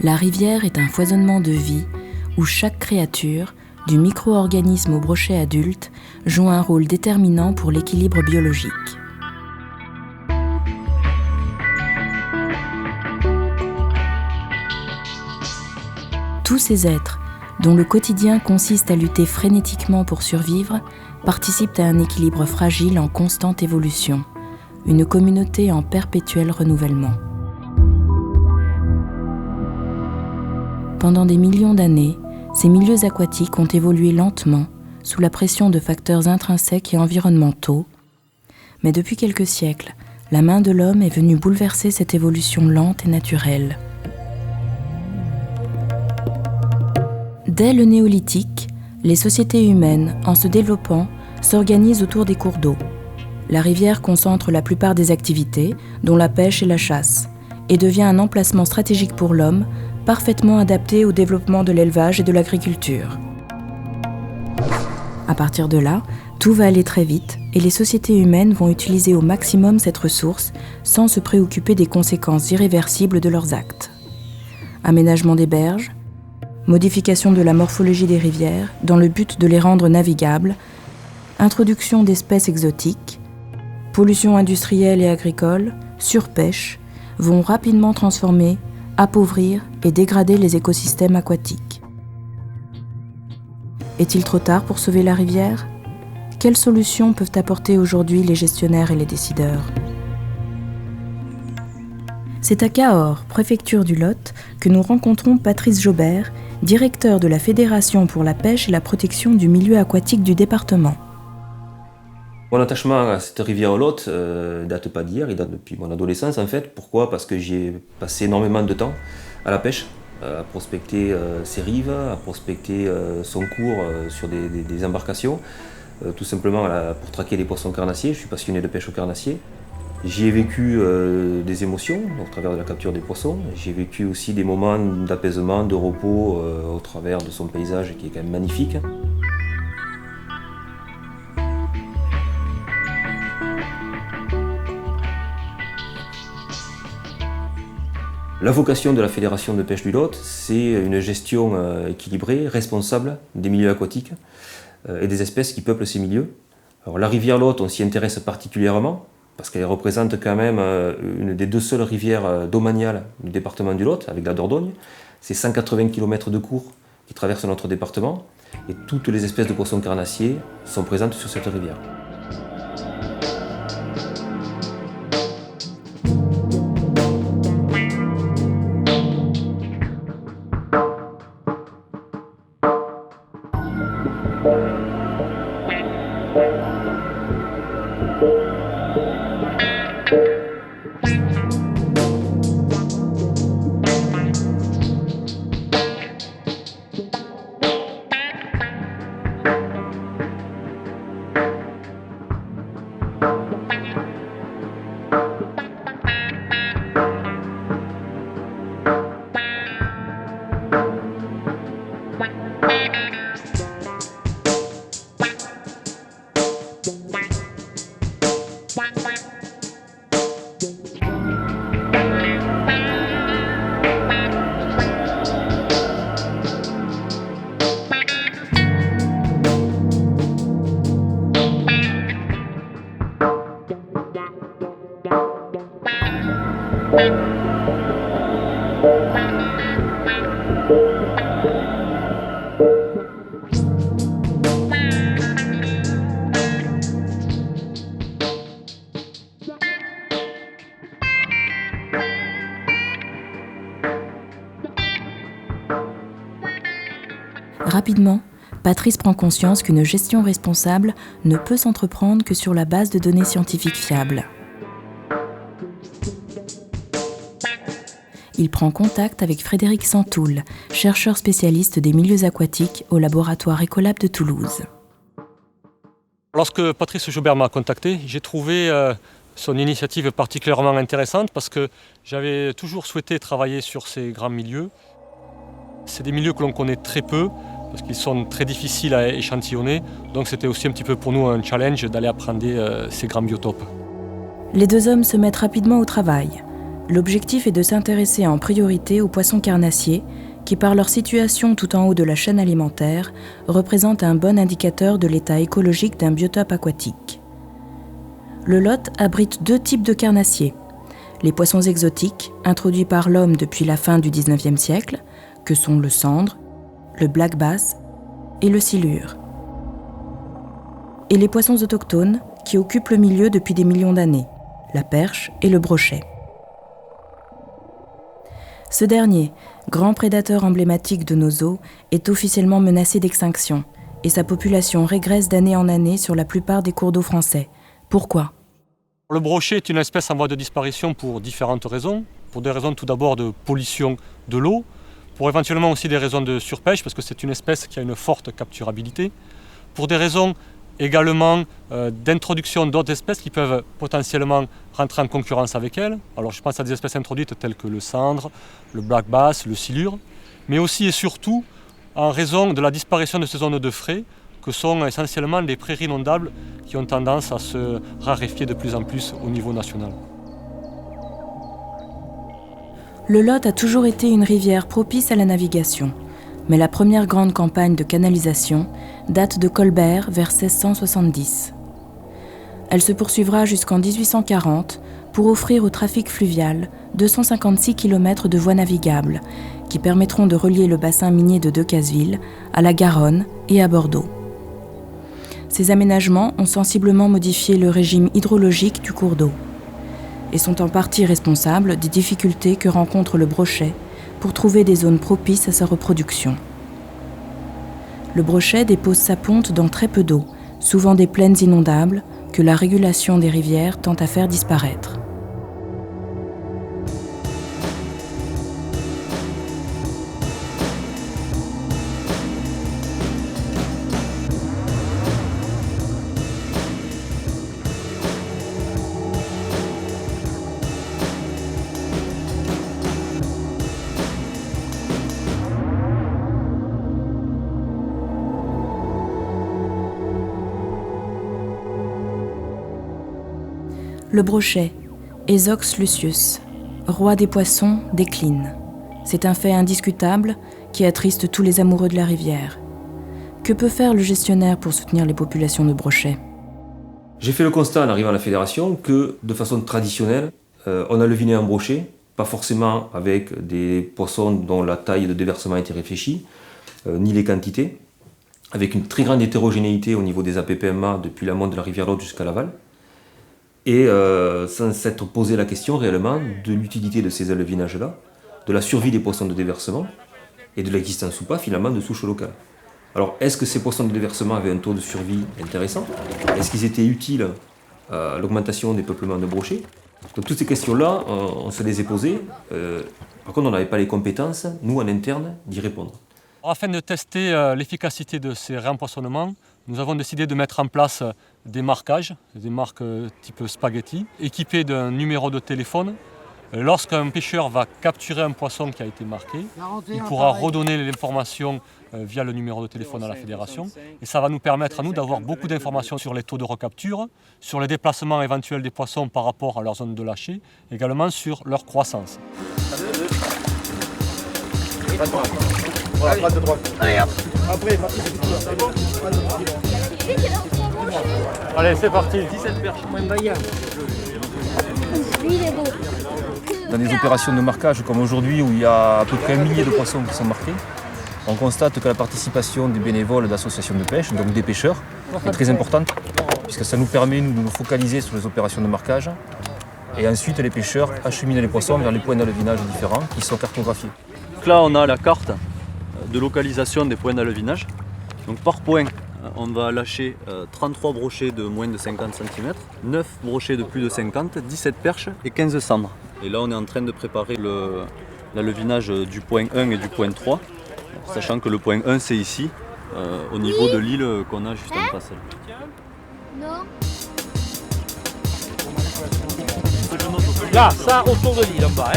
La rivière est un foisonnement de vie où chaque créature, du micro-organisme au brochet adulte, joue un rôle déterminant pour l'équilibre biologique. Tous ces êtres, dont le quotidien consiste à lutter frénétiquement pour survivre, participent à un équilibre fragile en constante évolution, une communauté en perpétuel renouvellement. Pendant des millions d'années, ces milieux aquatiques ont évolué lentement, sous la pression de facteurs intrinsèques et environnementaux. Mais depuis quelques siècles, la main de l'homme est venue bouleverser cette évolution lente et naturelle. Dès le néolithique, les sociétés humaines, en se développant, s'organisent autour des cours d'eau. La rivière concentre la plupart des activités, dont la pêche et la chasse, et devient un emplacement stratégique pour l'homme, parfaitement adapté au développement de l'élevage et de l'agriculture. À partir de là, tout va aller très vite et les sociétés humaines vont utiliser au maximum cette ressource sans se préoccuper des conséquences irréversibles de leurs actes. Aménagement des berges, modification de la morphologie des rivières dans le but de les rendre navigables, introduction d'espèces exotiques, pollution industrielle et agricole, surpêche, vont rapidement transformer, appauvrir et dégrader les écosystèmes aquatiques. Est-il trop tard pour sauver la rivière ? Quelles solutions peuvent apporter aujourd'hui les gestionnaires et les décideurs ? C'est à Cahors, préfecture du Lot, que nous rencontrons Patrice Jaubert, directeur de la Fédération pour la pêche et la protection du milieu aquatique du département. Mon attachement à cette rivière Lot date pas d'hier, il date depuis mon adolescence en fait. Pourquoi ? Parce que j'y ai passé énormément de temps à la pêche, à prospecter ses rives, à prospecter son cours sur des embarcations, tout simplement pour traquer les poissons carnassiers. Je suis passionné de pêche au carnassier. J'y ai vécu des émotions au travers de la capture des poissons. J'ai vécu aussi des moments d'apaisement, de repos au travers de son paysage qui est quand même magnifique. La vocation de la Fédération de pêche du Lot, c'est une gestion équilibrée, responsable des milieux aquatiques et des espèces qui peuplent ces milieux. Alors, la rivière Lot, on s'y intéresse particulièrement parce qu'elle représente quand même une des deux seules rivières domaniales du département du Lot, avec la Dordogne. C'est 180 km de cours qui traversent notre département et toutes les espèces de poissons carnassiers sont présentes sur cette rivière. Rapidement, Patrice prend conscience qu'une gestion responsable ne peut s'entreprendre que sur la base de données scientifiques fiables. Il prend contact avec Frédéric Santoul, chercheur spécialiste des milieux aquatiques au laboratoire Ecolab de Toulouse. Lorsque Patrice Jaubert m'a contacté, j'ai trouvé son initiative particulièrement intéressante parce que j'avais toujours souhaité travailler sur ces grands milieux. C'est des milieux que l'on connaît très peu parce qu'ils sont très difficiles à échantillonner. Donc c'était aussi un petit peu pour nous un challenge d'aller apprendre ces grands biotopes. Les deux hommes se mettent rapidement au travail. L'objectif est de s'intéresser en priorité aux poissons carnassiers qui, par leur situation tout en haut de la chaîne alimentaire, représentent un bon indicateur de l'état écologique d'un biotope aquatique. Le Lot abrite 2 types de carnassiers. Les poissons exotiques, introduits par l'homme depuis la fin du XIXe siècle, que sont le sandre, le black bass et le silure. Et les poissons autochtones, qui occupent le milieu depuis des millions d'années, la perche et le brochet. Ce dernier, grand prédateur emblématique de nos eaux, est officiellement menacé d'extinction et sa population régresse d'année en année sur la plupart des cours d'eau français. Pourquoi ? Le brochet est une espèce en voie de disparition pour différentes raisons. Pour des raisons tout d'abord de pollution de l'eau, pour éventuellement aussi des raisons de surpêche, parce que c'est une espèce qui a une forte capturabilité, pour des raisons également d'introduction d'autres espèces qui peuvent potentiellement rentrer en concurrence avec elle. Alors je pense à des espèces introduites telles que le sandre, le black bass, le silure, mais aussi et surtout en raison de la disparition de ces zones de frais que sont essentiellement les prairies inondables qui ont tendance à se raréfier de plus en plus au niveau national. Le Lot a toujours été une rivière propice à la navigation, mais la première grande campagne de canalisation date de Colbert vers 1670. Elle se poursuivra jusqu'en 1840 pour offrir au trafic fluvial 256 km de voies navigables qui permettront de relier le bassin minier de Decazeville à la Garonne et à Bordeaux. Ces aménagements ont sensiblement modifié le régime hydrologique du cours d'eau et sont en partie responsables des difficultés que rencontre le brochet pour trouver des zones propices à sa reproduction. Le brochet dépose sa ponte dans très peu d'eau, souvent des plaines inondables, que la régulation des rivières tend à faire disparaître. Le brochet, Esox lucius, roi des poissons, décline. C'est un fait indiscutable qui attriste tous les amoureux de la rivière. Que peut faire le gestionnaire pour soutenir les populations de brochets ? J'ai fait le constat en arrivant à la fédération que, de façon traditionnelle, on a leviné un brochet, pas forcément avec des poissons dont la taille de déversement a été réfléchie, ni les quantités, avec une très grande hétérogénéité au niveau des APPMA depuis l'amont de la rivière Lot jusqu'à l'aval, et sans s'être posé la question réellement de l'utilité de ces alevinages-là, de la survie des poissons de déversement et de l'existence ou pas finalement de souches locales. Alors est-ce que ces poissons de déversement avaient un taux de survie intéressant ? Est-ce qu'ils étaient utiles à l'augmentation des peuplements de brochets ? Donc toutes ces questions-là, on se les est posées. Par contre, on n'avait pas les compétences, nous en interne, d'y répondre. Afin de tester l'efficacité de ces réempoisonnements, nous avons décidé de mettre en place des marquages, des marques type spaghetti, équipés d'un numéro de téléphone. Lorsqu'un pêcheur va capturer un poisson qui a été marqué, il pourra redonner l'information via le numéro de téléphone à la fédération. Et ça va nous permettre à nous d'avoir beaucoup d'informations sur les taux de recapture, sur les déplacements éventuels des poissons par rapport à leur zone de lâcher, également sur leur croissance. Voilà, droite de droite. Allez, hop. Après, c'est bon. Allez, c'est parti. 17 perches. Dans des opérations de marquage comme aujourd'hui où il y a à peu près 1 millier de poissons qui sont marqués, on constate que la participation des bénévoles d'associations de pêche, donc des pêcheurs, est très importante puisque ça nous permet de nous focaliser sur les opérations de marquage et ensuite les pêcheurs acheminent les poissons vers les points d'alevinage différents qui sont cartographiés. Donc là on a la carte de localisation des points d'alevinage. Donc par point on va lâcher 33 brochets de moins de 50 cm, 9 brochets de plus de 50, 17 perches et 15 sandres. Et là on est en train de préparer l'alevinage du point 1 et du point 3, sachant que le point 1 c'est ici, au niveau de l'île qu'on a juste en face. Non. Là, ça autour de l'île en bas.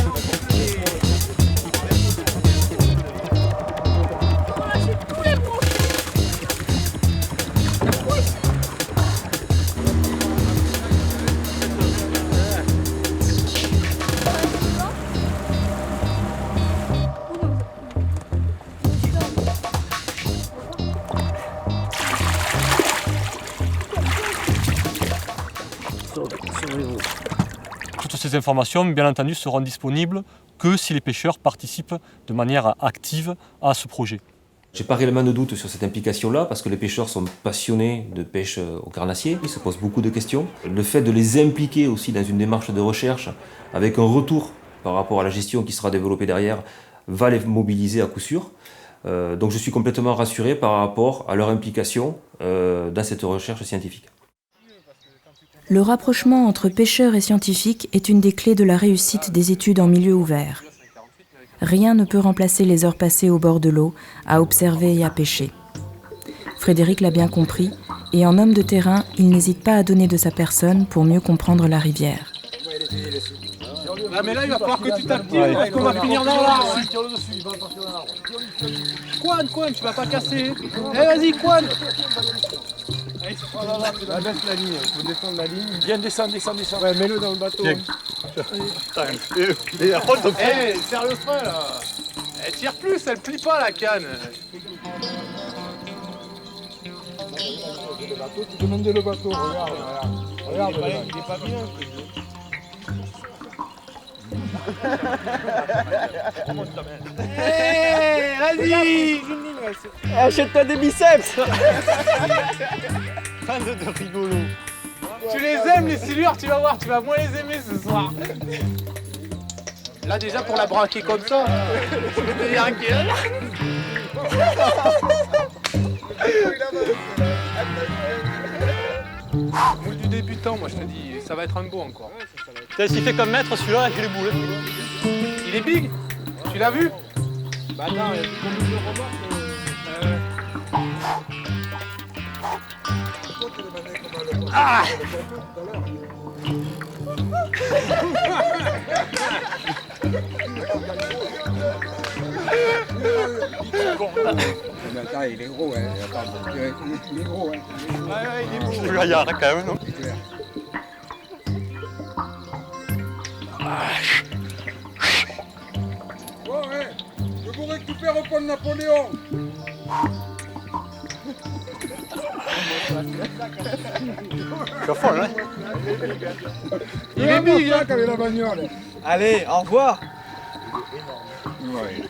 ces informations, bien entendu, seront disponibles que si les pêcheurs participent de manière active à ce projet. J'ai pas réellement de doute sur cette implication-là parce que les pêcheurs sont passionnés de pêche au carnassier. Ils se posent beaucoup de questions. Le fait de les impliquer aussi dans une démarche de recherche avec un retour par rapport à la gestion qui sera développée derrière va les mobiliser à coup sûr. Donc je suis complètement rassuré par rapport à leur implication dans cette recherche scientifique. Le rapprochement entre pêcheurs et scientifiques est une des clés de la réussite des études en milieu ouvert. Rien ne peut remplacer les heures passées au bord de l'eau, à observer et à pêcher. Frédéric l'a bien compris, et en homme de terrain, il n'hésite pas à donner de sa personne pour mieux comprendre la rivière. Ah mais là il va falloir que tu t'actives parce qu'on va finir dans l'arbre. Quan, tu vas pas casser. Eh vas-y Quan. Baisse la ligne, il faut descendre la ligne. Viens descendre. Ouais, mets-le dans le bateau. Eh, serre le frein là. Elle tire plus, elle plie pas la canne. Tu demandes le bateau, regarde. Il est pas bien. Hey, vas-y! Achète-toi des biceps! de rigolo. Tu les aimes les silures, tu vas voir, tu vas moins les aimer ce soir. Là déjà pour la braquer comme ça, je vais te dire à qui là. Moule du débutant, moi je te dis, ça va être un beau encore. Qu'est-ce qu'il fait comme maître celui-là avec les boules? Il est big? Tu l'as vu? Bah non, il y a plus combien de remorques. Ah! Il est gros, hein. Il est gros, hein. Ouais, il est beau. C'est le gaillard quand même, non? Bon, hein. Je vous récupère au point de Napoléon. Je suis folle, hein? Il est big, hein, avec la bagnole. Allez, au revoir. Ouais.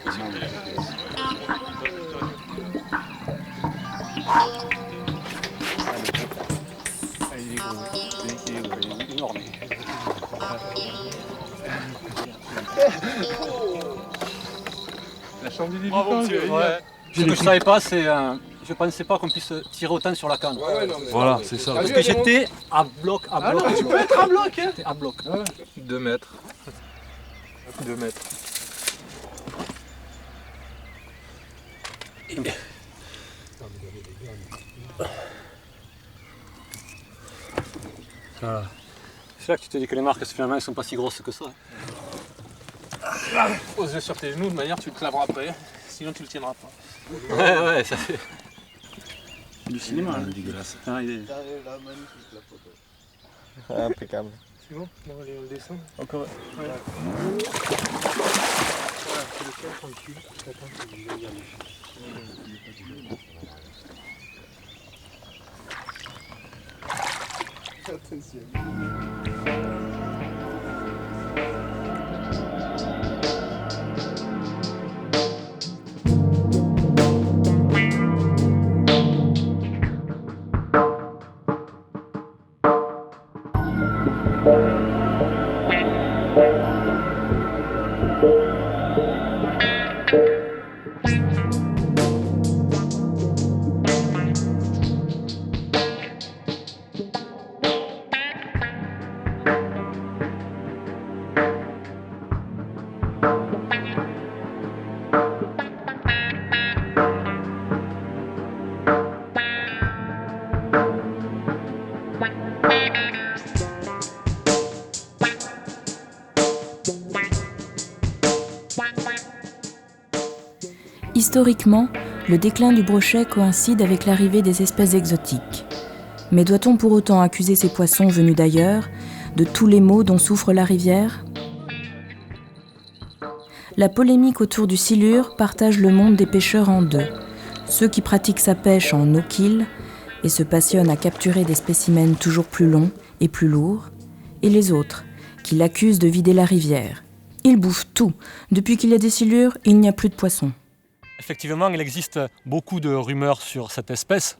Il est gros, il est énorme. La chambre du débutant. Bravo, monsieur. Ouais. Ce que je savais pas, c'est je pensais pas qu'on puisse tirer autant sur la canne. Ouais, non, mais... Voilà, c'est ça. Parce que j'étais à bloc. Ah non, tu peux être à bloc, hein. J'étais à bloc. Voilà. 2 mètres. 2 mètres. Voilà. C'est là que tu te dis que les marques finalement elles sont pas si grosses que ça. Pose-le sur tes genoux, de manière tu le claveras après, sinon tu le tiendras pas. Ouais, ça fait. Du cinéma, hein. Dégueulasse. Ah, il est... Impeccable. C'est bon? Bon, allez, on le descend. Encore. Ouais. Voilà, c'est le ciel tranquille. Attends, je vais y aller. Attention. Historiquement, le déclin du brochet coïncide avec l'arrivée des espèces exotiques. Mais doit-on pour autant accuser ces poissons venus d'ailleurs de tous les maux dont souffre la rivière ? La polémique autour du silure partage le monde des pêcheurs en deux. Ceux qui pratiquent sa pêche en no-kill et se passionnent à capturer des spécimens toujours plus longs et plus lourds, et les autres, qui l'accusent de vider la rivière. Il bouffe tout. Depuis qu'il y a des silures, il n'y a plus de poissons. Effectivement, il existe beaucoup de rumeurs sur cette espèce,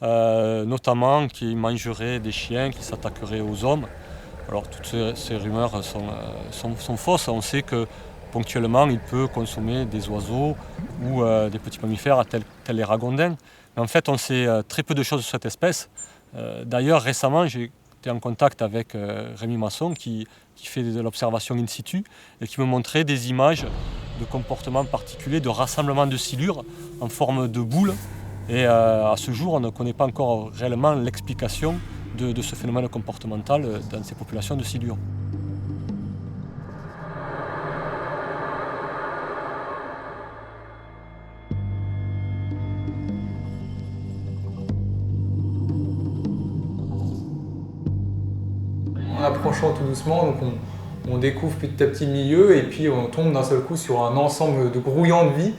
notamment qu'il mangerait des chiens, qu'il s'attaquerait aux hommes. Alors toutes ces rumeurs sont fausses. On sait que ponctuellement, il peut consommer des oiseaux ou des petits mammifères tels les ragondins. Mais en fait, on sait très peu de choses sur cette espèce. D'ailleurs, récemment, j'ai été en contact avec Rémi Masson qui fait de l'observation in situ et qui me montrait des images de comportements particuliers, de rassemblements de silures en forme de boule. Et à ce jour, on ne connaît pas encore réellement l'explication de ce phénomène comportemental dans ces populations de silures. En approchant tout doucement, donc on découvre petit à petit le milieu et puis on tombe d'un seul coup sur un ensemble de grouillants de vie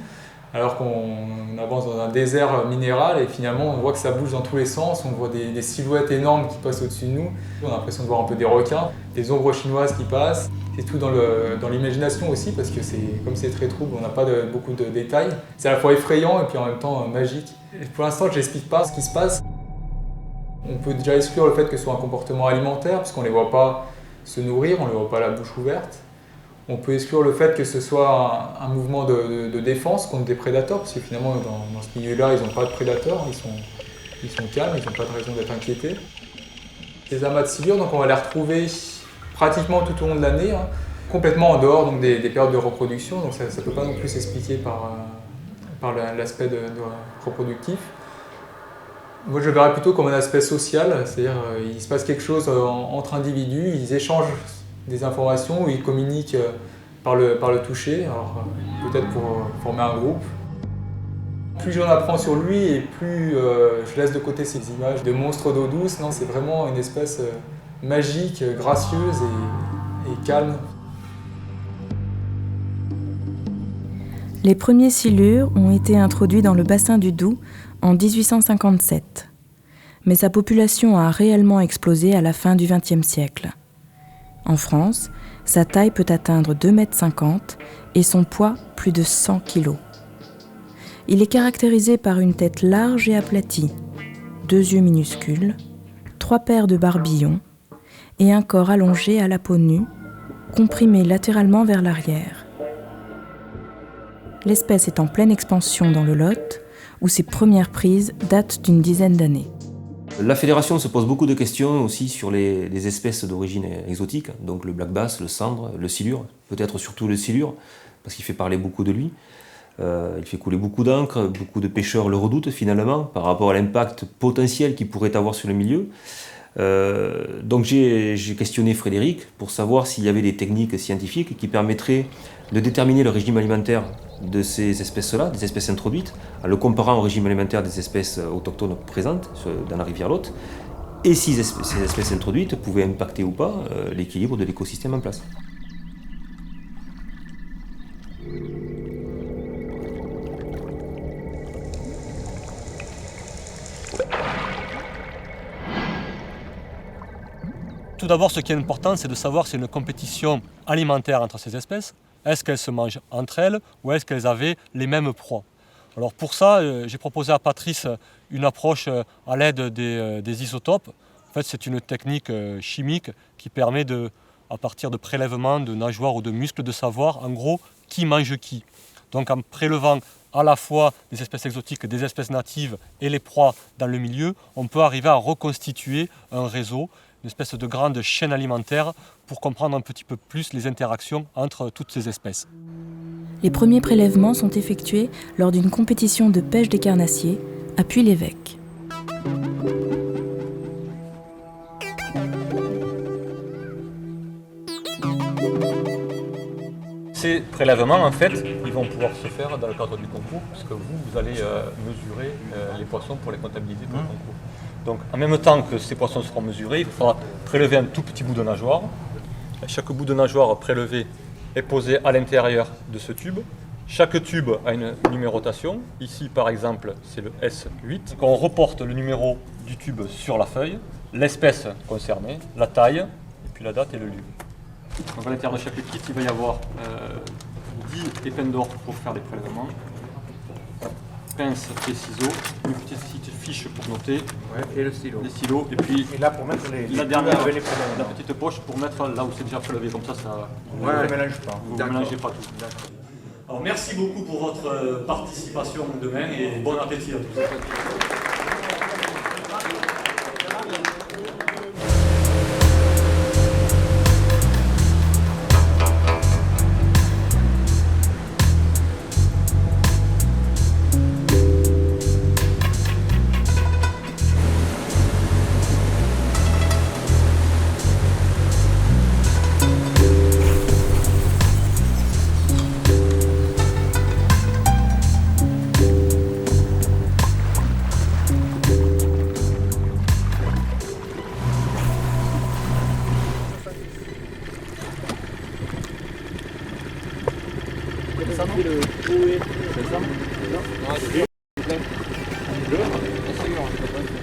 alors qu'on avance dans un désert minéral et finalement on voit que ça bouge dans tous les sens, on voit des silhouettes énormes qui passent au-dessus de nous, on a l'impression de voir un peu des requins, des ombres chinoises qui passent, c'est tout dans l'imagination aussi parce que comme c'est très trouble, on n'a pas beaucoup de détails, c'est à la fois effrayant et puis en même temps magique. Et pour l'instant je n'explique pas ce qui se passe. On peut déjà exclure le fait que ce soit un comportement alimentaire, puisqu'on ne les voit pas se nourrir, on ne les voit pas la bouche ouverte. On peut exclure le fait que ce soit un mouvement de défense contre des prédateurs, parce que finalement, dans ce milieu-là, ils n'ont pas de prédateurs, ils sont calmes, ils n'ont pas de raison d'être inquiétés. Ces amas de silures, donc on va les retrouver pratiquement tout au long de l'année, complètement en dehors donc, des périodes de reproduction, donc ça ne peut pas non plus s'expliquer par l'aspect reproductif. Moi, je le verrais plutôt comme un aspect social, c'est-à-dire il se passe quelque chose entre individus, ils échangent des informations ou ils communiquent par le toucher, alors peut-être pour former un groupe. Plus j'en apprends sur lui et plus je laisse de côté ces images de monstres d'eau douce, non, c'est vraiment une espèce magique, gracieuse et calme. Les premiers silures ont été introduits dans le bassin du Doubs en 1857. Mais sa population a réellement explosé à la fin du XXe siècle. En France, sa taille peut atteindre 2,50 m et son poids plus de 100 kg. Il est caractérisé par une tête large et aplatie, 2 yeux minuscules, 3 paires de barbillons et un corps allongé à la peau nue, comprimé latéralement vers l'arrière. L'espèce est en pleine expansion dans le Lot, où ses premières prises datent d'une dizaine d'années. La fédération se pose beaucoup de questions aussi sur les espèces d'origine exotique, donc le black bass, le cendre, le silure, peut-être surtout le silure, parce qu'il fait parler beaucoup de lui. Il fait couler beaucoup d'encre, beaucoup de pêcheurs le redoutent finalement par rapport à l'impact potentiel qu'il pourrait avoir sur le milieu. Donc j'ai questionné Frédéric pour savoir s'il y avait des techniques scientifiques qui permettraient de déterminer le régime alimentaire de ces espèces-là, des espèces introduites, en le comparant au régime alimentaire des espèces autochtones présentes dans la rivière Lot, et si ces espèces introduites pouvaient impacter ou pas l'équilibre de l'écosystème en place. Tout d'abord, ce qui est important, c'est de savoir si c'est une compétition alimentaire entre ces espèces. Est-ce qu'elles se mangent entre elles ou est-ce qu'elles avaient les mêmes proies? Alors pour ça, j'ai proposé à Patrice une approche à l'aide des isotopes. En fait, c'est une technique chimique qui permet, à partir de prélèvements de nageoires ou de muscles, de savoir en gros qui mange qui. Donc en prélevant à la fois des espèces exotiques, des espèces natives et les proies dans le milieu, on peut arriver à reconstituer un réseau, une espèce de grande chaîne alimentaire pour comprendre un petit peu plus les interactions entre toutes ces espèces. Les premiers prélèvements sont effectués lors d'une compétition de pêche des carnassiers à Puy-l'Évêque. Ces prélèvements, en fait, ils vont pouvoir se faire dans le cadre du concours, puisque vous allez mesurer les poissons pour les comptabiliser pour le concours. Donc, en même temps que ces poissons seront mesurés, il faudra prélever un tout petit bout de nageoire. Chaque bout de nageoire prélevé est posé à l'intérieur de ce tube. Chaque tube a une numérotation. Ici, par exemple, c'est le S8. On reporte le numéro du tube sur la feuille, l'espèce concernée, la taille, et puis la date et le lieu. Donc à l'intérieur de chaque kit, il va y avoir 10 épines d'or pour faire des prélèvements, pince et ciseaux, une petite fiche pour noter, et le stylo. les stylos, et puis Et là pour mettre la dernière, les prélèvements. la petite poche pour mettre là où c'est déjà prélevé, comme ça, On ne mélange pas. vous ne mélangez pas tout. Alors merci beaucoup pour votre participation demain et bon appétit à tous.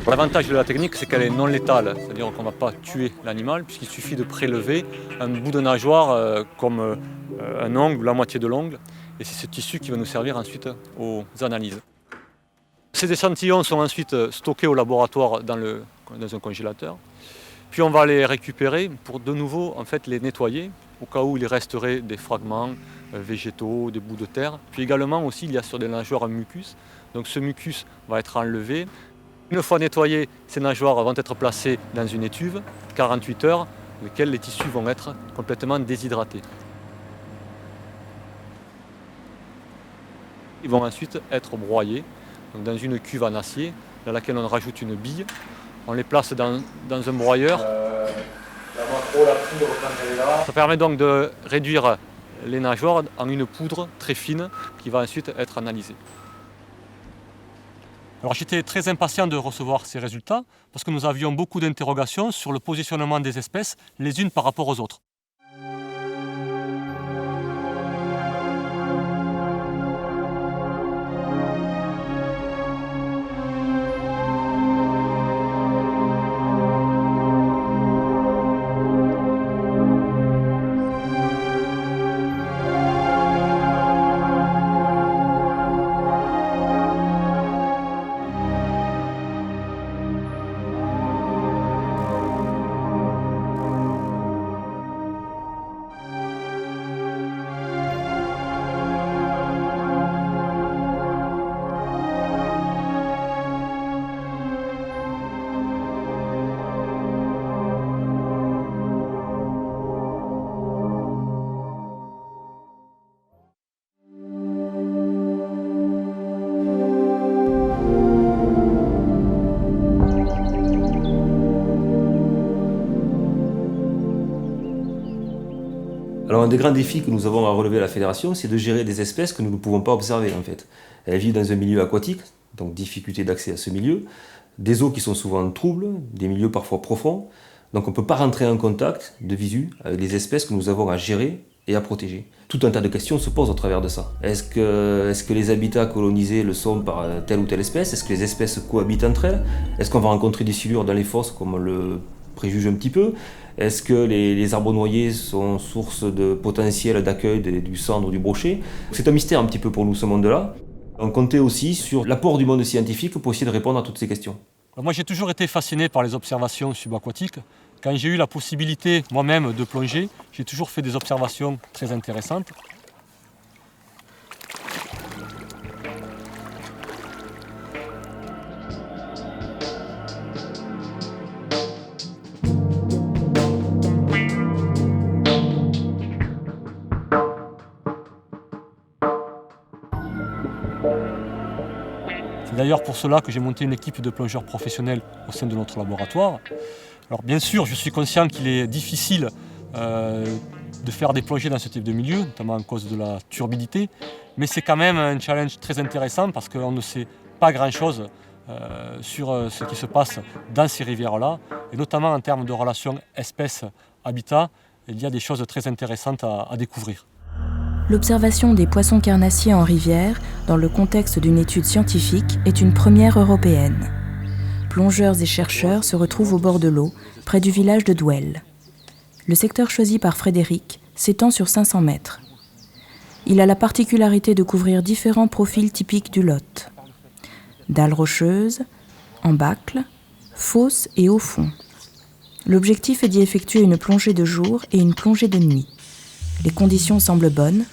L'avantage de la technique, c'est qu'elle est non létale, c'est-à-dire qu'on ne va pas tuer l'animal, puisqu'il suffit de prélever un bout de nageoire comme un ongle ou la moitié de l'ongle, et c'est ce tissu qui va nous servir ensuite aux analyses. Ces échantillons sont ensuite stockés au laboratoire dans un congélateur, puis on va les récupérer pour de nouveau en fait, les nettoyer, au cas où il resterait des fragments végétaux, des bouts de terre. Puis également aussi, il y a sur des nageoires un mucus, donc ce mucus va être enlevé. Une fois nettoyées, ces nageoires vont être placées dans une étuve, 48 heures, dans lesquelles les tissus vont être complètement déshydratés. Ils vont ensuite être broyés donc dans une cuve en acier, dans laquelle on rajoute une bille. On les place dans un broyeur. La macro, la poudre quand elle est là. Ça permet donc de réduire les nageoires en une poudre très fine qui va ensuite être analysée. Alors j'étais très impatient de recevoir ces résultats parce que nous avions beaucoup d'interrogations sur le positionnement des espèces les unes par rapport aux autres. Alors un des grands défis que nous avons à relever à la Fédération, c'est de gérer des espèces que nous ne pouvons pas observer en fait. Elles vivent dans un milieu aquatique, donc difficulté d'accès à ce milieu, des eaux qui sont souvent troubles, des milieux parfois profonds, donc on ne peut pas rentrer en contact de visu avec les espèces que nous avons à gérer et à protéger. Tout un tas de questions se posent au travers de ça. Est-ce que les habitats colonisés le sont par telle ou telle espèce? Est-ce que les espèces cohabitent entre elles? Est-ce qu'on va rencontrer des silures dans les fosses comme on le préjuge un petit peu? Est-ce que les arbres noyers sont source de potentiel d'accueil du cendre, du brochet? C'est un mystère un petit peu pour nous ce monde-là. On comptait aussi sur l'apport du monde scientifique pour essayer de répondre à toutes ces questions. Moi j'ai toujours été fasciné par les observations subaquatiques. Quand j'ai eu la possibilité moi-même de plonger, j'ai toujours fait des observations très intéressantes. C'est d'ailleurs pour cela que j'ai monté une équipe de plongeurs professionnels au sein de notre laboratoire. Alors bien sûr, je suis conscient qu'il est difficile de faire des plongées dans ce type de milieu, notamment à cause de la turbidité, mais c'est quand même un challenge très intéressant parce qu'on ne sait pas grand-chose sur ce qui se passe dans ces rivières-là, et notamment en termes de relations espèces-habitat, il y a des choses très intéressantes à découvrir. L'observation des poissons carnassiers en rivière, dans le contexte d'une étude scientifique, est une première européenne. Plongeurs et chercheurs se retrouvent au bord de l'eau, près du village de Douel. Le secteur choisi par Frédéric s'étend sur 500 mètres. Il a la particularité de couvrir différents profils typiques du Lot. Dalles rocheuses, embâcles, fosses et au fond. L'objectif est d'y effectuer une plongée de jour et une plongée de nuit. Les conditions semblent bonnes,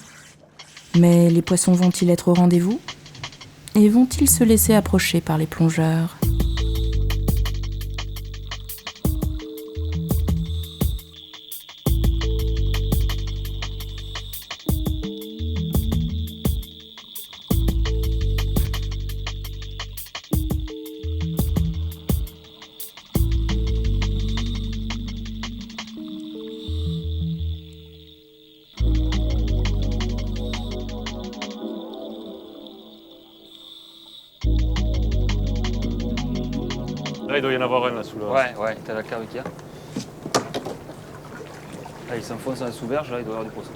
mais les poissons vont-ils être au rendez-vous ? Et vont-ils se laisser approcher par les plongeurs ? Là, il doit y en avoir un là sous le. Ouais, t'as la cave qu'il y a. Là, il s'enfonce dans la sous-berge, là, il doit y avoir du poisson.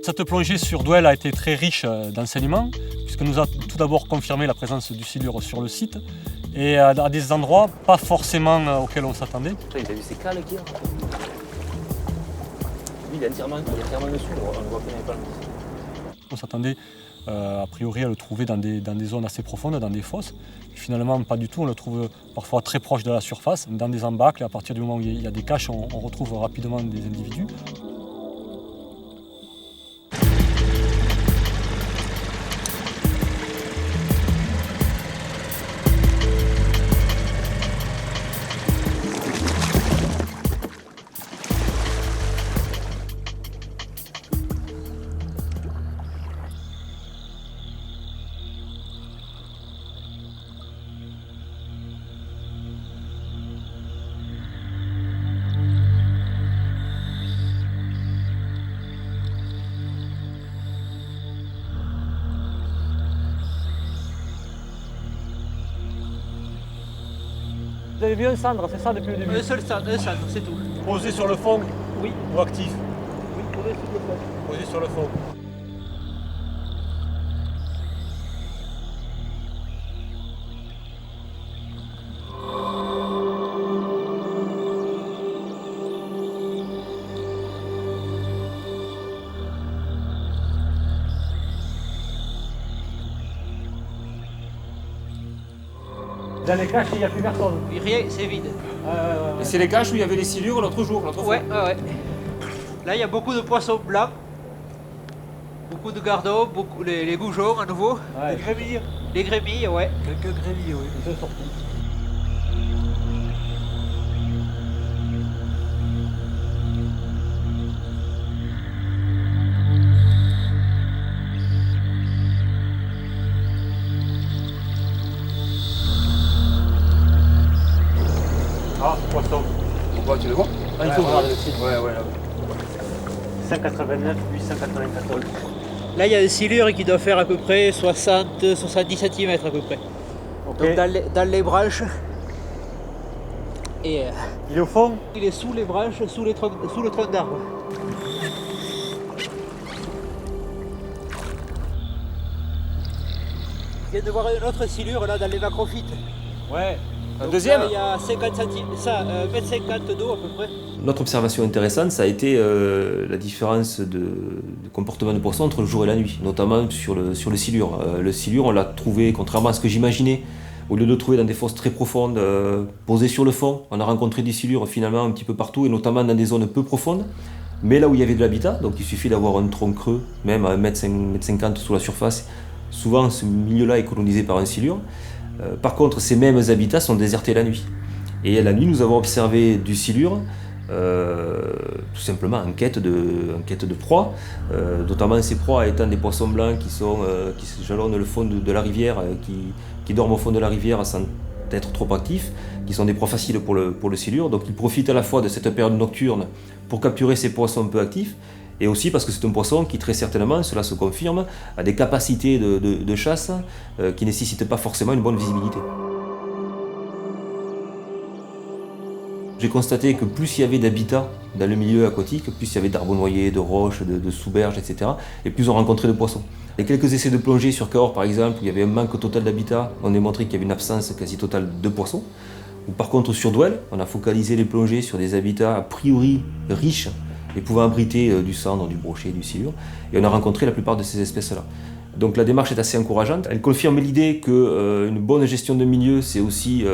Cette plongée sur Douel a été très riche d'enseignements, puisque nous a tout d'abord confirmé la présence du silure sur le site, et à des endroits pas forcément auxquels on s'attendait. Il a vu ces cales qu'il y a. Lui, il est entièrement dessus, on voit qu'il n'y avait pas le. On s'attendait a priori à le trouver dans des zones assez profondes, dans des fosses. Finalement, pas du tout, on le trouve parfois très proche de la surface, dans des embâcles. À partir du moment où il y a des caches, on retrouve rapidement des individus. Vous avez vu un cendre, c'est ça depuis le début? Un seul cendre, c'est tout. Posé sur le fond? Oui. Ou actif? Oui, posé sur le fond. Posé sur le fond. Dans les caches, il n'y a plus personne. Rien, c'est vide. Et c'est les caches où il y avait les silures l'autre fois. Ouais. Là, il y a beaucoup de poissons blancs. Beaucoup de gardons, les goujons à nouveau. Ouais. Les grévilles. Les grévilles, ouais. Quelques grévilles, oui. Ils sont sortis. Ah, poisson. Pourquoi tu le vois? Ah, il faut regarder le site. Ouais, là. 189, 894. Là, il y a un silure qui doit faire à peu près 60-70 cm à peu près. Okay. Donc dans les branches. Et il est au fond? Il est sous les branches, sous le tronc d'arbre. Je viens de voir une autre silure là dans les macrophytes. Ouais. Un deuxième? Là, il y a 50 cm, ça, 1,50 m d'eau à peu près. Notre observation intéressante, ça a été la différence de comportement de poisson entre le jour et la nuit, notamment sur le silure. Le silure, on l'a trouvé, contrairement à ce que j'imaginais, au lieu de le trouver dans des fosses très profondes, posées sur le fond, on a rencontré des silures finalement un petit peu partout, et notamment dans des zones peu profondes, mais là où il y avait de l'habitat, donc il suffit d'avoir un tronc creux, même à 1,50 m sous la surface. Souvent, ce milieu-là est colonisé par un silure. Par contre, ces mêmes habitats sont désertés la nuit. Et la nuit, nous avons observé du silure, tout simplement en quête de proie, notamment ces proies étant des poissons blancs qui jalonnent le fond de la rivière, qui dorment au fond de la rivière sans être trop actifs, qui sont des proies faciles pour le silure. Donc ils profitent à la fois de cette période nocturne pour capturer ces poissons peu actifs, et aussi parce que c'est un poisson qui très certainement, cela se confirme, a des capacités de chasse qui ne nécessitent pas forcément une bonne visibilité. J'ai constaté que plus il y avait d'habitats dans le milieu aquatique, plus il y avait d'arbres noyés, de roches, de sous-berges, etc. Et plus on rencontrait de poissons. Les quelques essais de plongée sur Cahors par exemple, où il y avait un manque total d'habitat, on a démontré qu'il y avait une absence quasi totale de poissons. Par contre sur Dwell, on a focalisé les plongées sur des habitats a priori riches et pouvant abriter du cendre, du brochet, du silure, et on a rencontré la plupart de ces espèces-là. Donc la démarche est assez encourageante. Elle confirme l'idée qu'une bonne gestion de milieu, c'est aussi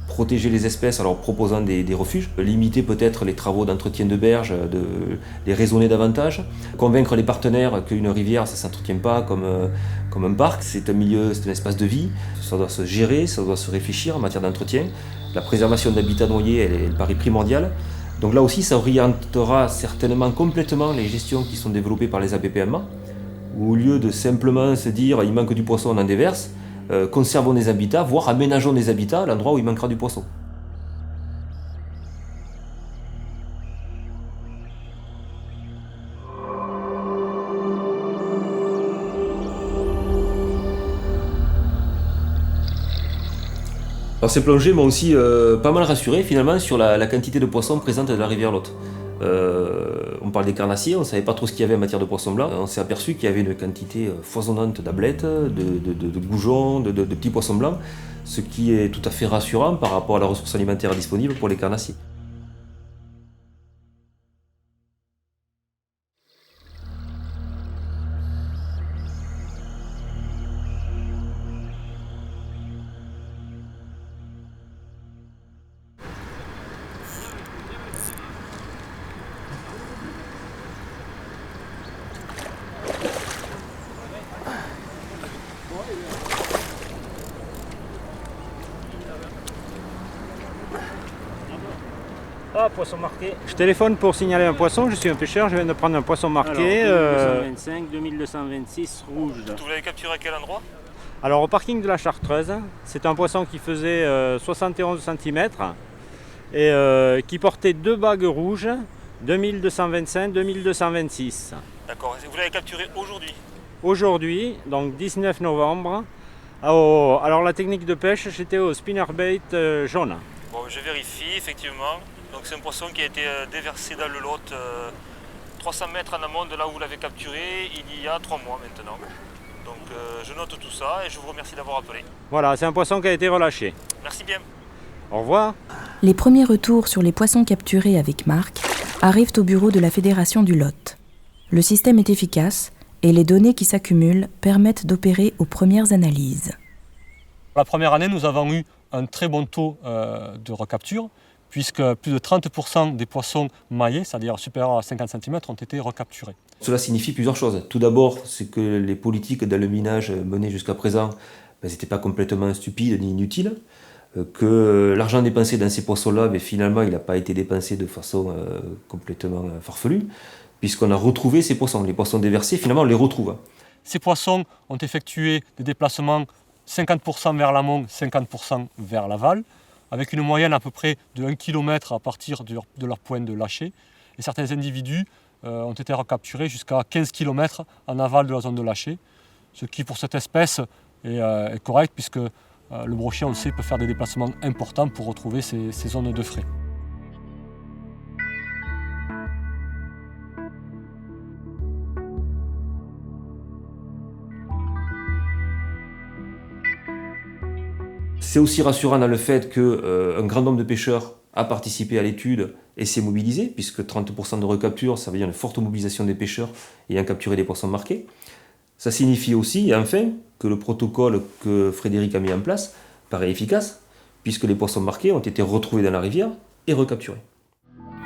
protéger les espèces en leur proposant des refuges, limiter peut-être les travaux d'entretien de berges, les raisonner davantage, convaincre les partenaires qu'une rivière, ça ne s'entretient pas comme un parc, c'est un milieu, c'est un espace de vie, ça doit se gérer, ça doit se réfléchir en matière d'entretien. La préservation d'habitats noyés, elle paraît primordiale. Donc là aussi, ça orientera certainement complètement les gestions qui sont développées par les APPMA, où au lieu de simplement se dire il manque du poisson, on en déverse, conservons des habitats, voire aménageons des habitats à l'endroit où il manquera du poisson. Alors ces plongées m'ont aussi pas mal rassuré finalement sur la quantité de poissons présente dans la rivière Lot. On parle des carnassiers, on ne savait pas trop ce qu'il y avait en matière de poissons blancs. On s'est aperçu qu'il y avait une quantité foisonnante d'ablettes, de goujons, de petits poissons blancs, ce qui est tout à fait rassurant par rapport à la ressource alimentaire disponible pour les carnassiers. Ah, poisson marqué. Je téléphone pour signaler un poisson, je suis un pêcheur, je viens de prendre un poisson marqué. Alors, 2225, 2226, rouge. Vous l'avez capturé à quel endroit? Alors au parking de la Chartreuse, c'est un poisson qui faisait 71 cm et qui portait 2 bagues rouges, 2225, 2226. D'accord, vous l'avez capturé aujourd'hui? Aujourd'hui, donc 19 novembre, alors la technique de pêche, j'étais au spinnerbait jaune. Bon, je vérifie effectivement. Donc c'est un poisson qui a été déversé dans le Lot 300 mètres en amont de là où vous l'avez capturé il y a 3 mois maintenant. Donc je note tout ça et je vous remercie d'avoir appelé. Voilà, c'est un poisson qui a été relâché. Merci bien. Au revoir. Les premiers retours sur les poissons capturés avec Marc arrivent au bureau de la Fédération du Lot. Le système est efficace et les données qui s'accumulent permettent d'opérer aux premières analyses. La première année, nous avons eu un très bon taux de recapture, puisque plus de 30% des poissons maillés, c'est-à-dire supérieurs à 50 cm, ont été recapturés. Cela signifie plusieurs choses. Tout d'abord, c'est que les politiques d'aleminage menées jusqu'à présent n'étaient pas complètement stupides ni inutiles, que l'argent dépensé dans ces poissons-là, finalement, il n'a pas été dépensé de façon complètement farfelue, puisqu'on a retrouvé ces poissons. Les poissons déversés, finalement, on les retrouve. Ces poissons ont effectué des déplacements 50% vers l'amont, 50% vers l'aval, avec une moyenne à peu près de 1 km à partir de leur point de lâcher. Et certains individus ont été recapturés jusqu'à 15 km en aval de la zone de lâcher, ce qui pour cette espèce est correct, puisque le brochet, on le sait, peut faire des déplacements importants pour retrouver ces zones de frais. C'est aussi rassurant dans le fait qu'un grand nombre de pêcheurs a participé à l'étude et s'est mobilisé, puisque 30% de recapture, ça veut dire une forte mobilisation des pêcheurs ayant capturé des poissons marqués. Ça signifie aussi, enfin, que le protocole que Frédéric a mis en place paraît efficace, puisque les poissons marqués ont été retrouvés dans la rivière et recapturés.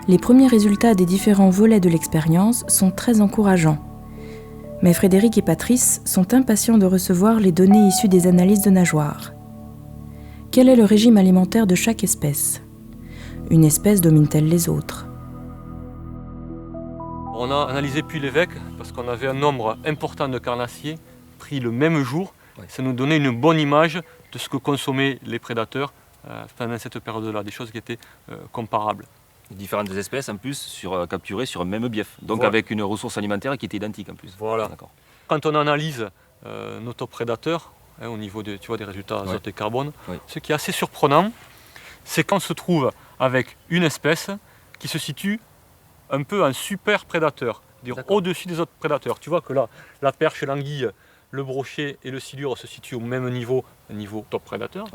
Les premiers résultats des différents volets de l'expérience sont très encourageants. Mais Frédéric et Patrice sont impatients de recevoir les données issues des analyses de nageoires. Quel est le régime alimentaire de chaque espèce? Une espèce domine-t-elle les autres? On a analysé Puy-l'Évêque parce qu'on avait un nombre important de carnassiers pris le même jour. Ça nous donnait une bonne image de ce que consommaient les prédateurs pendant cette période-là, des choses qui étaient comparables. Différentes espèces en plus capturées sur un même bief, donc voilà. Avec une ressource alimentaire qui était identique en plus. Voilà. Quand on analyse nos top prédateurs, au niveau des résultats azote et carbone, ce qui est assez surprenant, c'est qu'on se trouve avec une espèce qui se situe un peu en super prédateur, au-dessus des autres prédateurs. Tu vois que là, la perche, l'anguille, le brochet et le silure se situent au même niveau, un niveau top prédateur.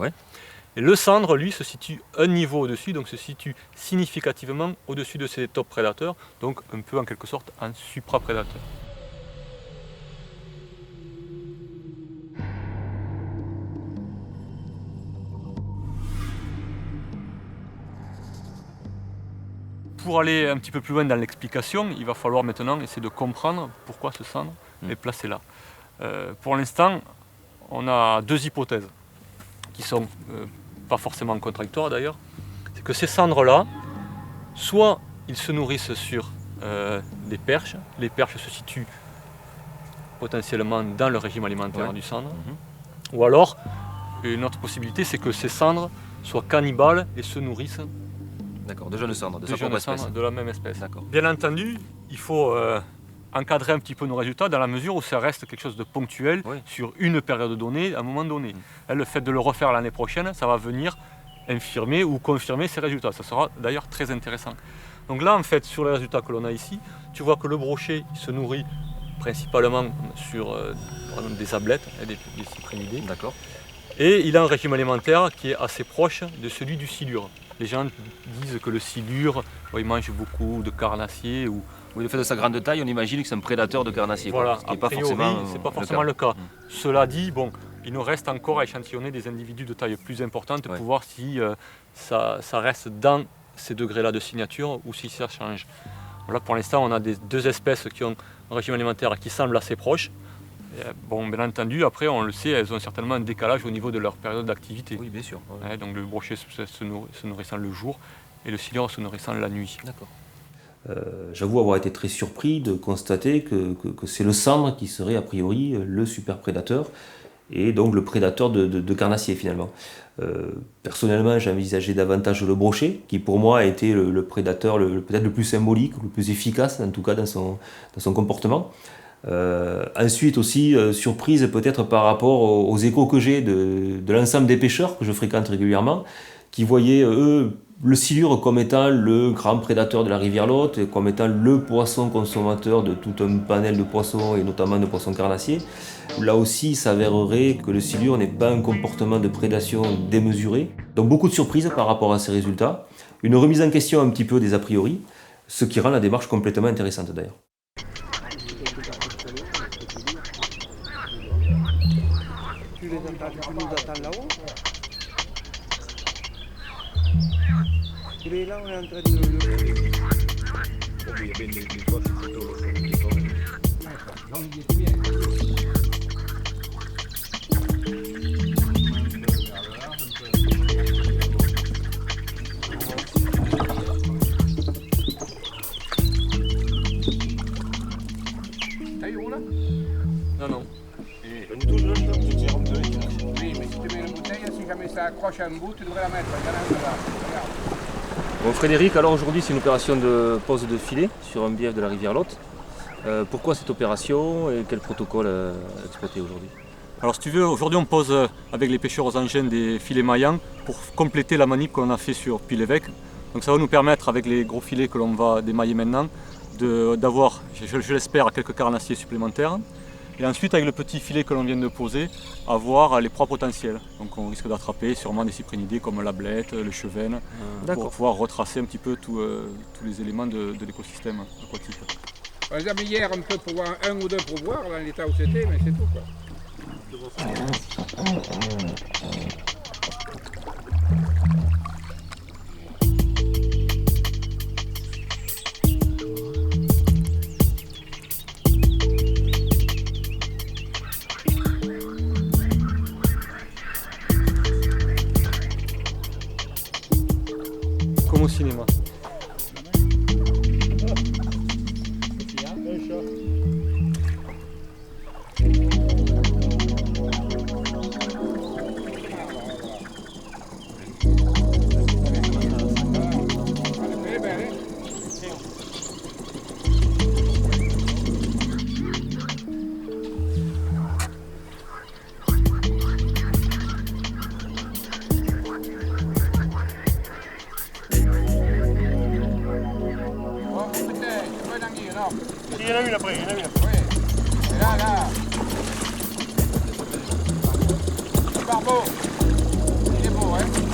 Et le cendre, lui, se situe un niveau au-dessus, donc se situe significativement au-dessus de ses top prédateurs, donc un peu en quelque sorte un supraprédateur. Pour aller un petit peu plus loin dans l'explication, il va falloir maintenant essayer de comprendre pourquoi ce cendre est placé là. Pour l'instant, on a deux hypothèses qui sont pas forcément contradictoires d'ailleurs. C'est que ces cendres-là, soit ils se nourrissent sur des perches, les perches se situent potentiellement dans le régime alimentaire du cendre, ou alors une autre possibilité c'est que ces cendres soient cannibales et se nourrissent de jeunes cendres, de sa propre espèce. De la même espèce. Bien entendu, il faut encadrer un petit peu nos résultats dans la mesure où ça reste quelque chose de ponctuel sur une période donnée, à un moment donné. Le fait de le refaire l'année prochaine, ça va venir infirmer ou confirmer ces résultats. Ça sera d'ailleurs très intéressant. Donc là, en fait, sur les résultats que l'on a ici, tu vois que le brochet il se nourrit principalement sur des ablettes, des cyprinidés. Et il a un régime alimentaire qui est assez proche de celui du silure. Les gens disent que le silure, il mange beaucoup de carnassiers. Ou le fait de sa grande taille, on imagine que c'est un prédateur de carnassiers. Voilà, ce qui n'est pas forcément le cas. Cela dit, bon, il nous reste encore à échantillonner des individus de taille plus importante pour voir si ça reste dans ces degrés-là de signature ou si ça change. Voilà, pour l'instant, on a deux espèces qui ont un régime alimentaire qui semble assez proche. Bon, bien entendu, après, on le sait, elles ont certainement un décalage au niveau de leur période d'activité. Oui, bien sûr. Donc le brochet se nourrissant le jour et le silure se nourrissant la nuit. J'avoue avoir été très surpris de constater que c'est le cendre qui serait a priori le super prédateur et donc le prédateur de carnassiers finalement. Personnellement, j'envisageais davantage le brochet qui pour moi a été le prédateur peut-être le plus symbolique, le plus efficace en tout cas dans son comportement. Ensuite aussi surprise peut-être par rapport aux échos que j'ai de l'ensemble des pêcheurs que je fréquente régulièrement qui voyaient eux le silure comme étant le grand prédateur de la rivière Lot, comme étant le poisson consommateur de tout un panel de poissons et notamment de poissons carnassiers. Là aussi il s'avérerait que le silure n'est pas un comportement de prédation démesuré. Donc beaucoup de surprises par rapport à ces résultats, une remise en question un petit peu des a priori, ce qui rend la démarche complètement intéressante d'ailleurs. Tu nous attends là-haut. Il est là, on est en train de le... T'as eu où là? Non. Oui, mais si tu mets une bouteille, si jamais ça accroche à un bout, tu devrais la mettre. Regarde. Bon Frédéric, alors aujourd'hui c'est une opération de pose de filet sur un bief de la rivière Lot. Pourquoi cette opération et quel protocole exploiter aujourd'hui? Alors si tu veux, aujourd'hui on pose avec les pêcheurs aux engins des filets maillants pour compléter la manip qu'on a fait sur Puy-l'Évêque. Donc ça va nous permettre avec les gros filets que l'on va démailler maintenant d'avoir, je l'espère, quelques carnassiers supplémentaires. Et ensuite, avec le petit filet que l'on vient de poser, avoir les proies potentielles. Donc on risque d'attraper sûrement des cyprinidés comme l'ablette, le chevenne, pour pouvoir retracer un petit peu tous les éléments de l'écosystème aquatique. Par exemple, hier, on peut pouvoir un ou deux pourboires dans l'état où c'était, mais c'est tout quoi. Comme au cinéma. Il y en a une après, Oui. Et là. Le barbeau. Il est beau, hein.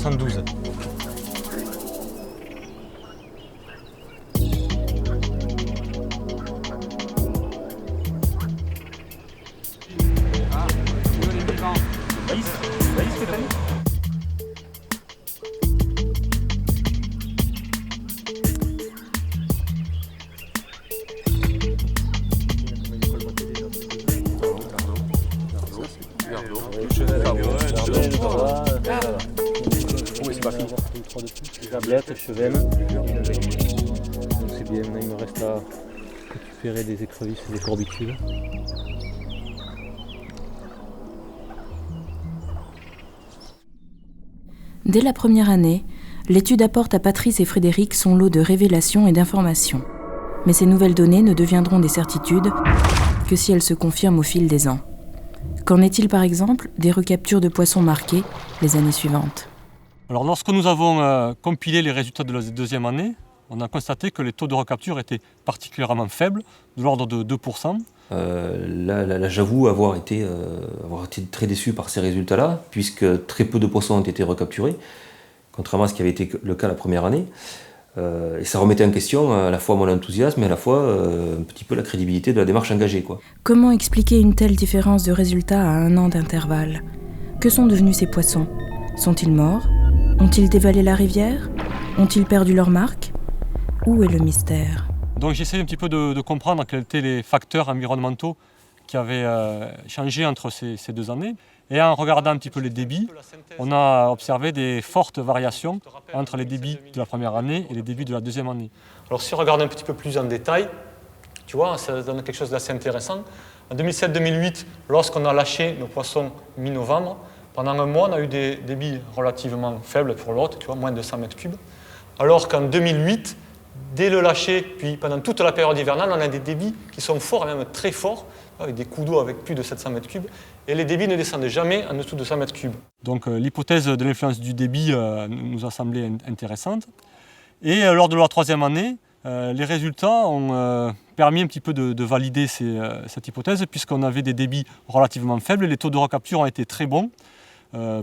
72. Tablette, chevel. Donc c'est bien, maintenant il me reste à récupérer des écrevisses et des corbitules. Dès la première année, l'étude apporte à Patrice et Frédéric son lot de révélations et d'informations. Mais ces nouvelles données ne deviendront des certitudes que si elles se confirment au fil des ans. Qu'en est-il par exemple des recaptures de poissons marquées les années suivantes ? Alors lorsque nous avons compilé les résultats de la deuxième année, on a constaté que les taux de recapture étaient particulièrement faibles, de l'ordre de 2%. Là, j'avoue avoir été très déçu par ces résultats-là, puisque très peu de poissons ont été recapturés, contrairement à ce qui avait été le cas la première année. Et ça remettait en question à la fois mon enthousiasme et à la fois un petit peu la crédibilité de la démarche engagée, quoi. Comment expliquer une telle différence de résultats à 1 an d'intervalle ? Que sont devenus ces poissons ? Sont-ils morts ? Ont-ils dévalé la rivière ? Ont-ils perdu leur marque ? Où est le mystère ? Donc j'essaie un petit peu de comprendre quels étaient les facteurs environnementaux qui avaient changé entre ces 2 années. Et en regardant un petit peu les débits, on a observé des fortes variations entre les débits de la première année et les débits de la deuxième année. Alors si on regarde un petit peu plus en détail, tu vois, ça donne quelque chose d'assez intéressant. En 2007-2008, lorsqu'on a lâché nos poissons mi-novembre, pendant un mois, on a eu des débits relativement faibles pour l'autre, tu vois, moins de 100 mètres cubes. Alors qu'en 2008, dès le lâcher, puis pendant toute la période hivernale, on a des débits qui sont forts, et même très forts, avec des coups d'eau avec plus de 700 mètres cubes, et les débits ne descendent jamais en dessous de 100 mètres cubes. Donc l'hypothèse de l'influence du débit nous a semblé intéressante. Et lors de la troisième année, les résultats ont permis un petit peu de valider cette hypothèse, puisqu'on avait des débits relativement faibles, et les taux de recapture ont été très bons,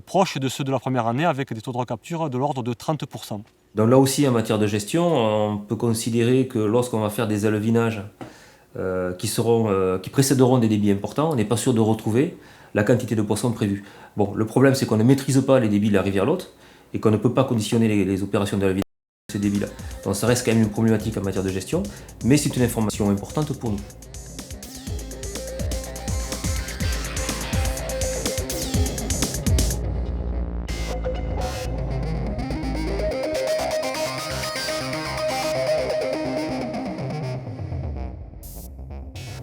proches de ceux de la première année, avec des taux de recapture de l'ordre de 30%. Donc là aussi, en matière de gestion, on peut considérer que lorsqu'on va faire des alevinages qui précéderont des débits importants, on n'est pas sûr de retrouver la quantité de poissons prévue. Bon, le problème, c'est qu'on ne maîtrise pas les débits de la rivière Lot et qu'on ne peut pas conditionner les opérations d'alevinage à ces débits-là. Donc ça reste quand même une problématique en matière de gestion, mais c'est une information importante pour nous.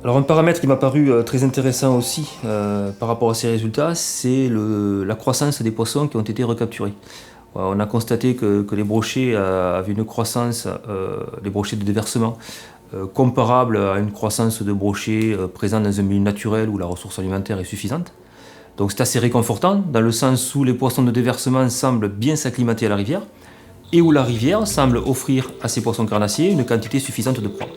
Alors un paramètre qui m'a paru très intéressant aussi par rapport à ces résultats, c'est la croissance des poissons qui ont été recapturés. On a constaté que les brochets avaient une croissance, les brochets de déversement, comparable à une croissance de brochets présents dans un milieu naturel où la ressource alimentaire est suffisante. Donc c'est assez réconfortant dans le sens où les poissons de déversement semblent bien s'acclimater à la rivière et où la rivière semble offrir à ces poissons carnassiers une quantité suffisante de proie.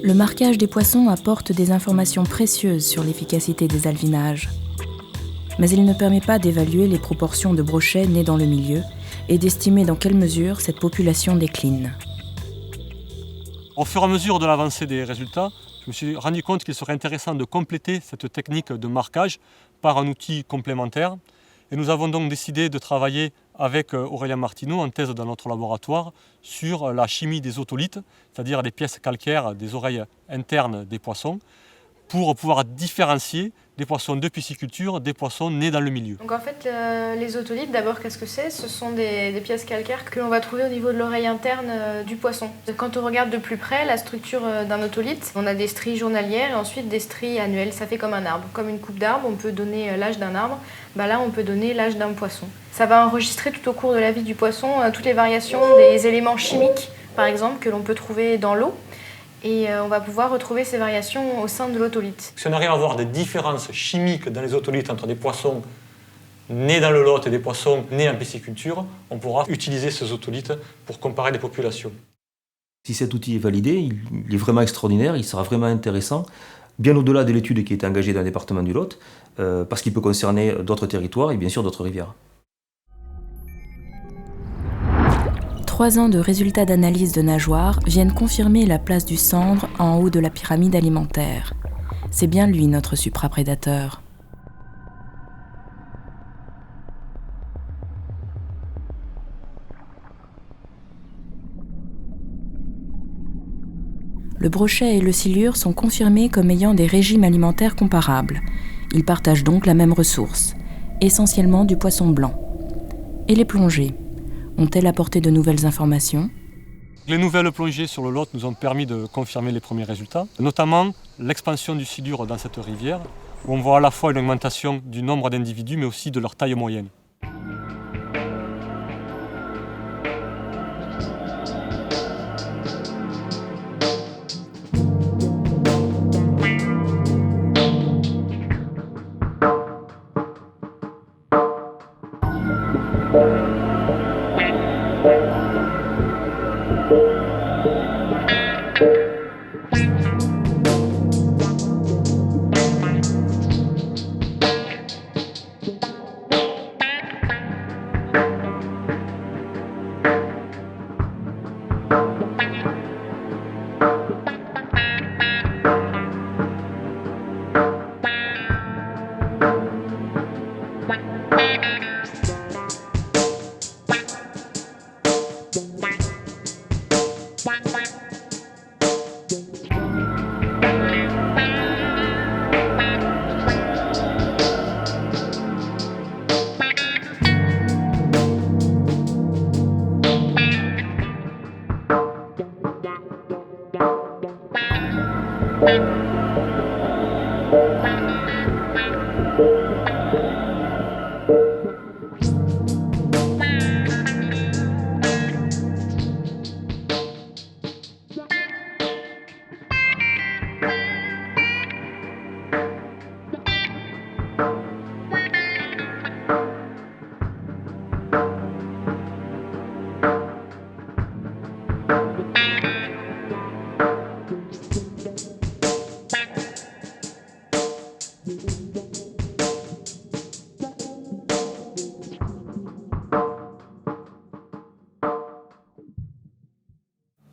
Le marquage des poissons apporte des informations précieuses sur l'efficacité des alevinages. Mais il ne permet pas d'évaluer les proportions de brochets nés dans le milieu et d'estimer dans quelle mesure cette population décline. Au fur et à mesure de l'avancée des résultats, je me suis rendu compte qu'il serait intéressant de compléter cette technique de marquage par un outil complémentaire. Et nous avons donc décidé de travailler avec Aurélien Martineau en thèse dans notre laboratoire sur la chimie des otolithes, c'est-à-dire les pièces calcaires des oreilles internes des poissons, pour pouvoir différencier des poissons de pisciculture, des poissons nés dans le milieu. Donc en fait, les otolithes, d'abord, qu'est-ce que c'est? Ce sont des pièces calcaires que l'on va trouver au niveau de l'oreille interne du poisson. Quand on regarde de plus près la structure d'un otolithe, on a des stries journalières et ensuite des stries annuelles. Ça fait comme un arbre. Comme une coupe d'arbre, on peut donner l'âge d'un arbre. Là, on peut donner l'âge d'un poisson. Ça va enregistrer tout au cours de la vie du poisson toutes les variations des éléments chimiques, par exemple, que l'on peut trouver dans l'eau. Et on va pouvoir retrouver ces variations au sein de l'otolithe. Si on arrive à avoir des différences chimiques dans les otolithes entre des poissons nés dans le Lot et des poissons nés en pisciculture, on pourra utiliser ces otolithes pour comparer des populations. Si cet outil est validé, il est vraiment extraordinaire, il sera vraiment intéressant, bien au-delà de l'étude qui est engagée dans le département du Lot, parce qu'il peut concerner d'autres territoires et bien sûr d'autres rivières. 3 ans de résultats d'analyse de nageoires viennent confirmer la place du sandre en haut de la pyramide alimentaire. C'est bien lui notre supraprédateur. Le brochet et le silure sont confirmés comme ayant des régimes alimentaires comparables. Ils partagent donc la même ressource, essentiellement du poisson blanc. Et les plongées ont-elles apporté de nouvelles informations? Les nouvelles plongées sur le Lot nous ont permis de confirmer les premiers résultats, notamment l'expansion du silure dans cette rivière, où on voit à la fois une augmentation du nombre d'individus, mais aussi de leur taille moyenne.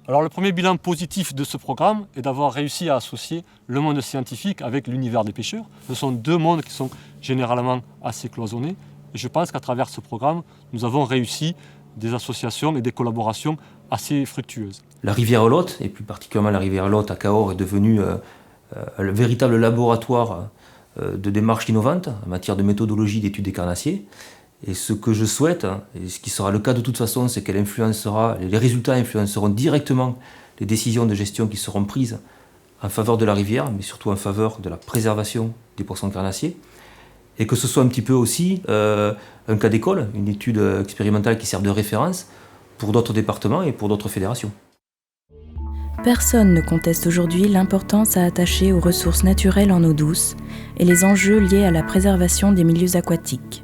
Alors le premier bilan positif de ce programme est d'avoir réussi à associer le monde scientifique avec l'univers des pêcheurs. Ce sont deux mondes qui sont généralement assez cloisonnés. Et je pense qu'à travers ce programme, nous avons réussi des associations et des collaborations assez fructueuses. La rivière Lot, et plus particulièrement la rivière Lot à Cahors, est devenue un véritable laboratoire de démarches innovantes en matière de méthodologie d'études des carnassiers. Et ce que je souhaite, et ce qui sera le cas de toute façon, c'est qu'elle influencera, les résultats influenceront directement les décisions de gestion qui seront prises en faveur de la rivière, mais surtout en faveur de la préservation des poissons carnassiers. Et que ce soit un petit peu aussi un cas d'école, une étude expérimentale qui sert de référence pour d'autres départements et pour d'autres fédérations. Personne ne conteste aujourd'hui l'importance à attacher aux ressources naturelles en eau douce et les enjeux liés à la préservation des milieux aquatiques.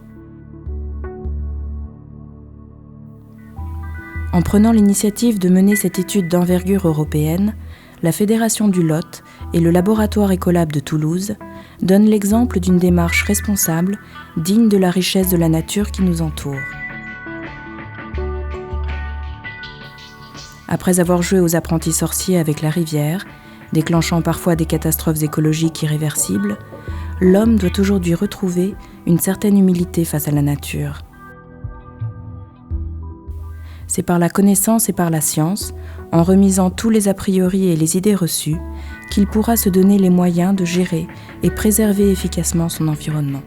En prenant l'initiative de mener cette étude d'envergure européenne, la Fédération du Lot et le laboratoire Ecolab de Toulouse donnent l'exemple d'une démarche responsable, digne de la richesse de la nature qui nous entoure. Après avoir joué aux apprentis sorciers avec la rivière, déclenchant parfois des catastrophes écologiques irréversibles, l'homme doit aujourd'hui retrouver une certaine humilité face à la nature. c'est par la connaissance et par la science, en remisant tous les a priori et les idées reçues, qu'il pourra se donner les moyens de gérer et préserver efficacement son environnement.